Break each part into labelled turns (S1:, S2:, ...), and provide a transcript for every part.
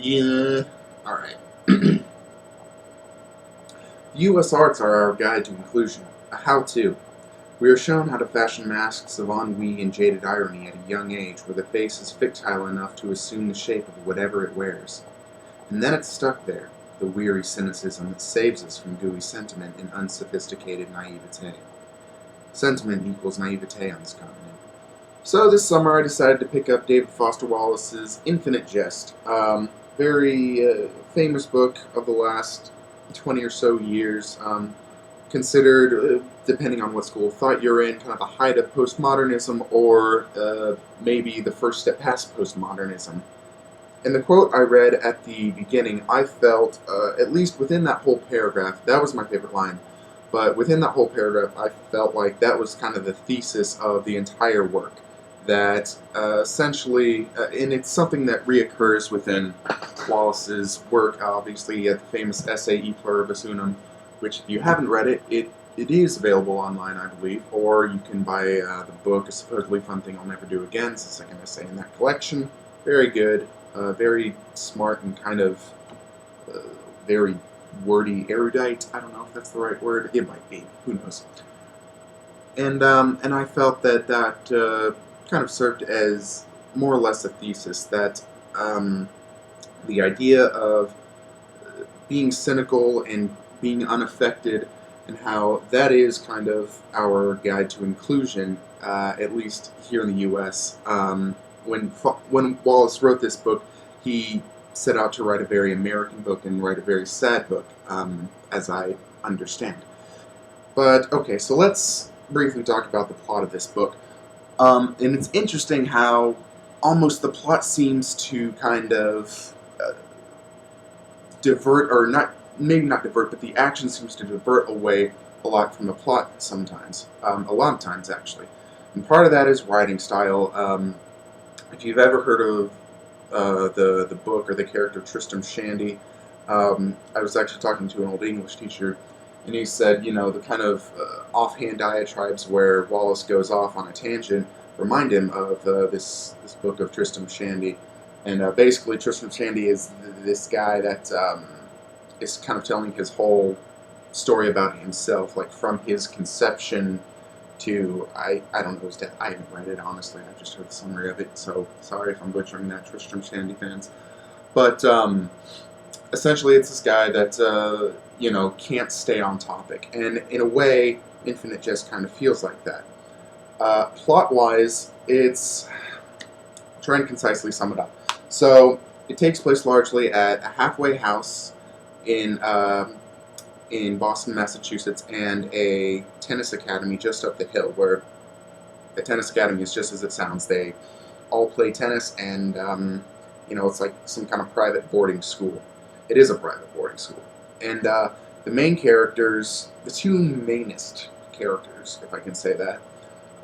S1: Yeah. Alright. U.S. arts are our guide to inclusion, a how-to. We are shown how to fashion masks of ennui and jaded irony at a young age where the face is fictile enough to assume the shape of whatever it wears. And then it's stuck there, the weary cynicism that saves us from gooey sentiment and unsophisticated naivete. Sentiment equals naivete on this continent. So this summer I decided to pick up David Foster Wallace's Infinite Jest. Very famous book of the last 20 or so years. Considered, depending on what school of thought you're in, kind of the height of postmodernism, or maybe the first step past postmodernism. In the quote I read at the beginning, I felt, at least within that whole paragraph, that was my favorite line, but within that whole paragraph, I felt like that was kind of the thesis of the entire work. That essentially, and it's something that reoccurs within Wallace's work, obviously, the famous essay E Pluribus Unum, which if you haven't read it, it is available online, I believe, or you can buy the book, A Supposedly Fun Thing I'll Never Do Again. It's the second essay in that collection. Very good, very smart, and kind of very wordy, erudite. I don't know if that's the right word. It might be. Who knows? And I felt that kind of served as more or less a thesis that the idea of being cynical and being unaffected, and how that is kind of our guide to inclusion, at least here in the U.S. When Wallace wrote this book, he set out to write a very American book and write a very sad book, as I understand. But okay, so let's briefly talk about the plot of this book. And it's interesting how almost the plot seems to kind of divert, or not, maybe not divert, but the action seems to divert away a lot from the plot sometimes. A lot of times, actually. And part of that is writing style. If you've ever heard of the book or the character Tristram Shandy, I was actually talking to an old English teacher, and he said, the kind of offhand diatribes where Wallace goes off on a tangent remind him of this book of Tristram Shandy. And basically, Tristram Shandy is this guy that is kind of telling his whole story about himself, like from his conception to, I don't know his death. I haven't read it, honestly. I just heard the summary of it, so sorry if I'm butchering that, Tristram Shandy fans. But essentially, it's this guy that, can't stay on topic. And in a way, Infinite Jest kind of feels like that. Plot-wise, it's... I'll try and concisely sum it up. So, it takes place largely at a halfway house in Boston, Massachusetts, and a tennis academy just up the hill, where the tennis academy is just as it sounds. They all play tennis, and, it's like some kind of private boarding school. It is a private boarding school. And the main characters, the two mainest characters, if I can say that,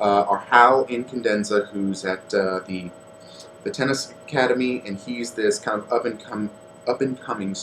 S1: are Hal Incandenza, who's at the tennis academy, and he's this kind of up-and-coming,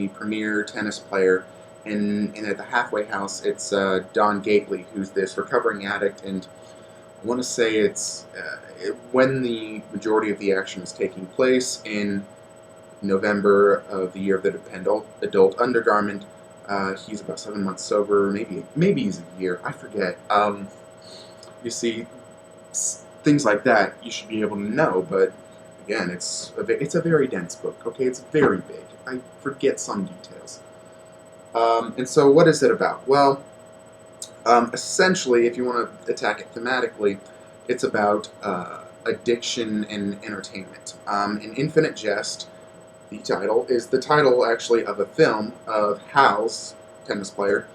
S1: premier tennis player. And at the halfway house, it's Don Gately, who's this recovering addict, and I want to say it's when the majority of the action is taking place in November of the year of the adult undergarment. He's about 7 months sober, maybe he's a year, I forget. You see, things like that you should be able to know, but again, it's a very dense book, okay? It's very big. I forget some details. And so what is it about? Well, essentially, if you want to attack it thematically, it's about addiction and entertainment. In Infinite Jest, the title is the title, actually, of a film of Hal's tennis player.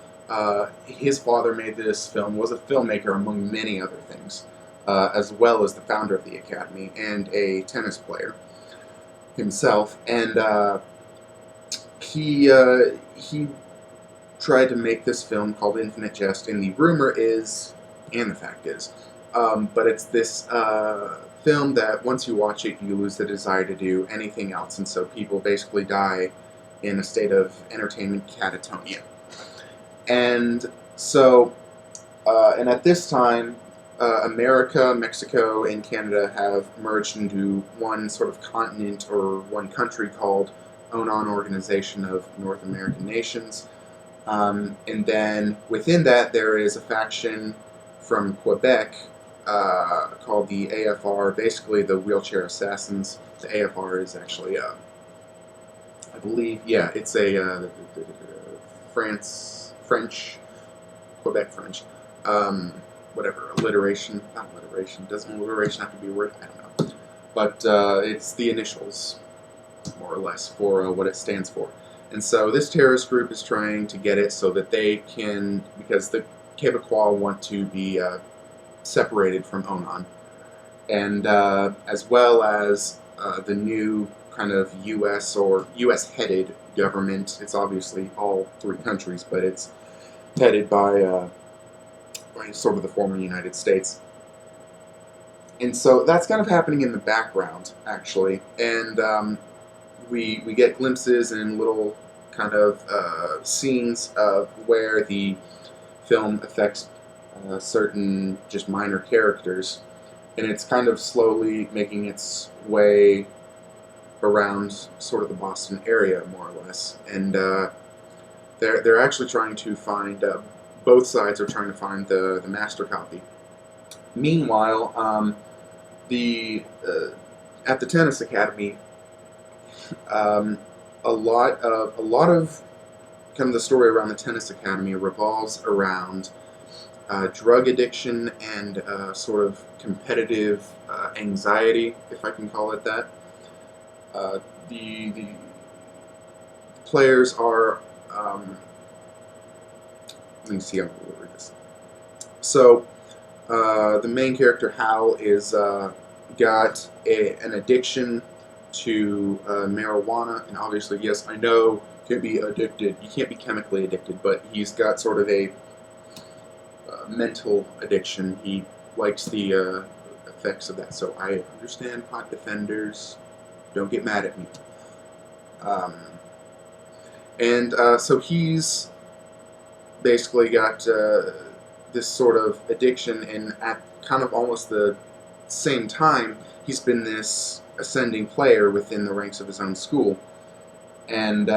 S1: His father made this film, was a filmmaker among many other things, as well as the founder of the academy and a tennis player himself. And he tried to make this film called Infinite Jest, and the rumor is, and the fact is, but it's this film that once you watch it, you lose the desire to do anything else, and so people basically die in a state of entertainment catatonia. And so, and at this time, America, Mexico, and Canada have merged into one sort of continent or one country called Onan Organization of North American Nations. And then within that, there is a faction from Quebec called the AFR, basically the Wheelchair Assassins. The AFR is actually, I believe, yeah, it's a French, Quebec French, whatever, alliteration, not alliteration, doesn't alliteration have to be a word? I don't know. But it's the initials, more or less, for what it stands for. And so this terrorist group is trying to get it so that they can, because the Quebecois want to be separated from Onan, and as well as the new kind of U.S. or U.S.-headed government. It's obviously all three countries, but it's headed by sort of the former United States. And so that's kind of happening in the background, actually, and we get glimpses and little kind of scenes of where the film affects certain just minor characters, and it's kind of slowly making its way around sort of the Boston area, more or less. And they're actually trying to find, both sides are trying to find the master copy. Meanwhile, at the tennis academy, a lot of kind of the story around the tennis academy revolves around drug addiction and sort of competitive anxiety, if I can call it that. The players are, let me see how to word this. So the main character, Hal, is got an addiction to marijuana, and obviously, yes, I know you can't be addicted, you can't be chemically addicted, but he's got sort of a mental addiction. He likes the effects of that, so I understand pot defenders, don't get mad at me. So he's basically got this sort of addiction, and at kind of almost the same time, he's been this ascending player within the ranks of his own school. And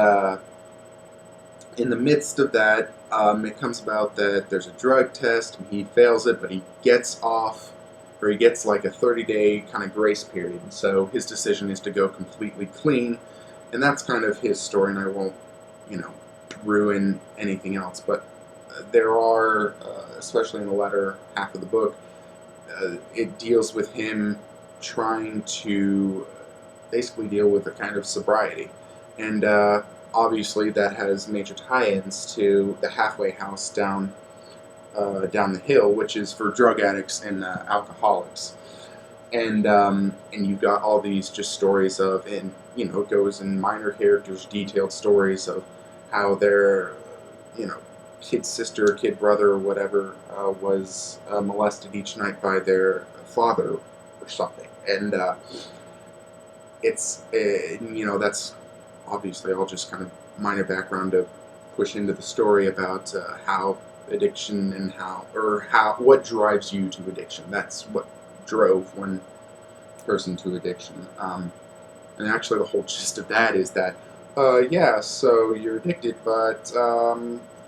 S1: in the midst of that, it comes about that there's a drug test, and he fails it, but he gets off, or he gets like a 30-day kind of grace period. And so his decision is to go completely clean, and that's kind of his story, and I won't, ruin anything else. But there are, especially in the latter half of the book, it deals with him trying to basically deal with a kind of sobriety. And obviously that has major tie-ins to the halfway house down the hill, which is for drug addicts and alcoholics. And you've got all these just stories of, and it goes in minor characters, detailed stories of how their kid sister, kid brother, or whatever was molested each night by their father or something. And it's that's obviously all just kind of minor background to push into the story about how addiction and what drives you to addiction. That's what drove one person to addiction. And actually the whole gist of that is that, yeah, so you're addicted, but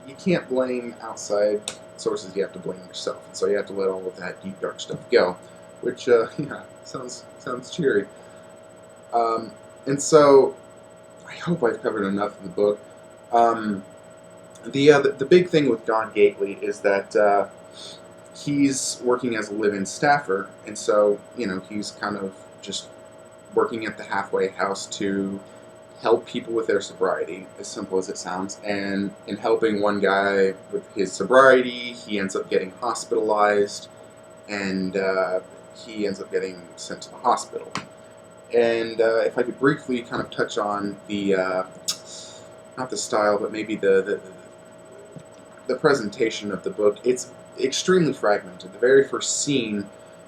S1: you can't blame outside sources, you have to blame yourself. And so you have to let all of that deep, dark stuff go, which, yeah, sounds cheery. And so I hope I've covered enough of the book. The big thing with Don Gately is that he's working as a live-in staffer, and so he's kind of just working at the halfway house to help people with their sobriety, as simple as it sounds. And in helping one guy with his sobriety, he ends up getting hospitalized, and he ends up getting sent to the hospital. And if I could briefly kind of touch on the not the style, but maybe the presentation of the book, it's extremely fragmented. The very first scene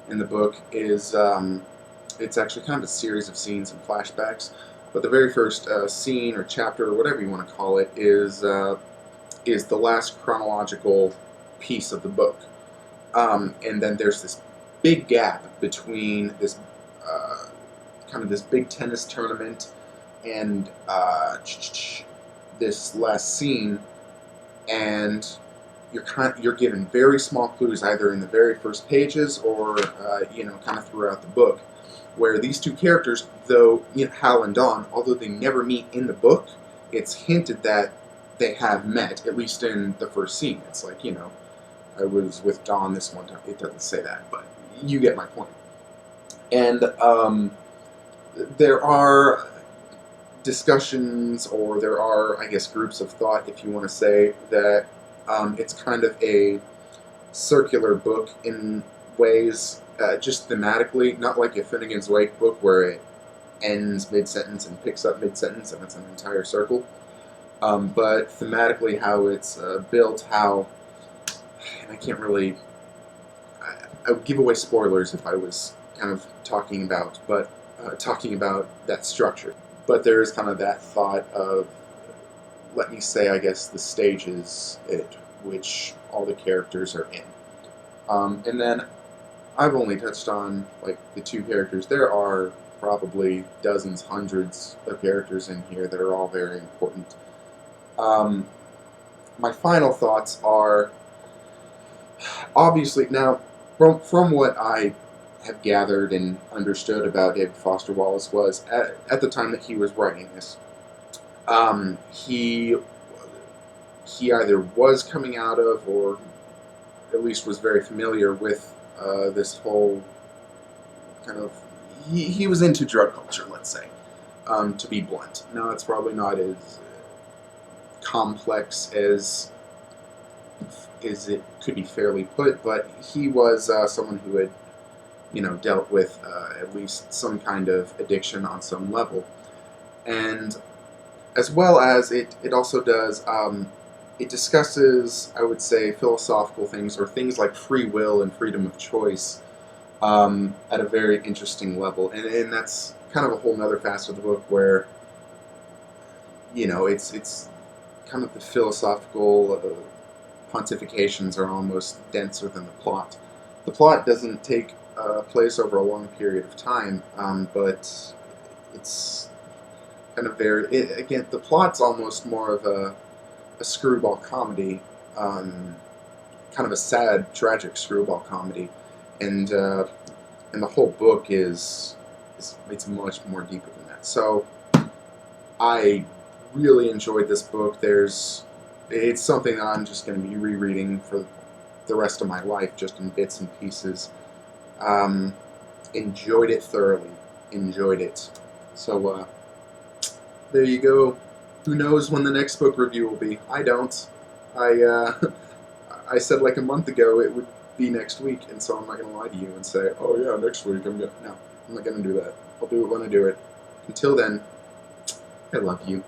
S1: in the book is it's actually kind of a series of scenes and flashbacks. But the very first scene or chapter or whatever you want to call it is the last chronological piece of the book, and then there's this big gap between this kind of this big tennis tournament and this last scene, and you're given very small clues either in the very first pages or kind of throughout the book, where these two characters, though Hal and Dawn, although they never meet in the book, it's hinted that they have met, at least in the first scene. It's like, I was with Dawn this one time. It doesn't say that, but you get my point. And there are discussions, or there are, I guess, groups of thought, if you want to say, that it's kind of a circular book in ways, just thematically, not like a Finnegan's Wake book where it ends mid-sentence and picks up mid-sentence and it's an entire circle, but thematically how it's built, how, and I can't really, I would give away spoilers if I was kind of talking about that structure. But there is kind of that thought of, let me say, I guess, the stages at which all the characters are in. And then I've only touched on like the two characters. There are probably dozens, hundreds of characters in here that are all very important. My final thoughts are, obviously, now, from what I have gathered and understood about David Foster Wallace was, at the time that he was writing this, he either was coming out of, or at least was very familiar with this whole kind of, he was into drug culture, let's say, to be blunt. Now, it's probably not as complex as it could be fairly put, but he was someone who had, dealt with at least some kind of addiction on some level. And as well as it also does, it discusses, I would say, philosophical things, or things like free will and freedom of choice, at a very interesting level. And that's kind of a whole other facet of the book where, it's kind of the philosophical pontifications are almost denser than the plot. The plot doesn't take place over a long period of time, but it's kind of again, the plot's almost more of a screwball comedy, kind of a sad, tragic screwball comedy, and the whole book it's much more deeper than that. So I really enjoyed this book. It's something that I'm just going to be rereading for the rest of my life, just in bits and pieces. Enjoyed it thoroughly. Enjoyed it. So, there you go. Who knows when the next book review will be? I don't. I said like a month ago it would be next week, and so I'm not going to lie to you and say, oh yeah, next week No, I'm not going to do that. I'll do it when I do it. Until then, I love you.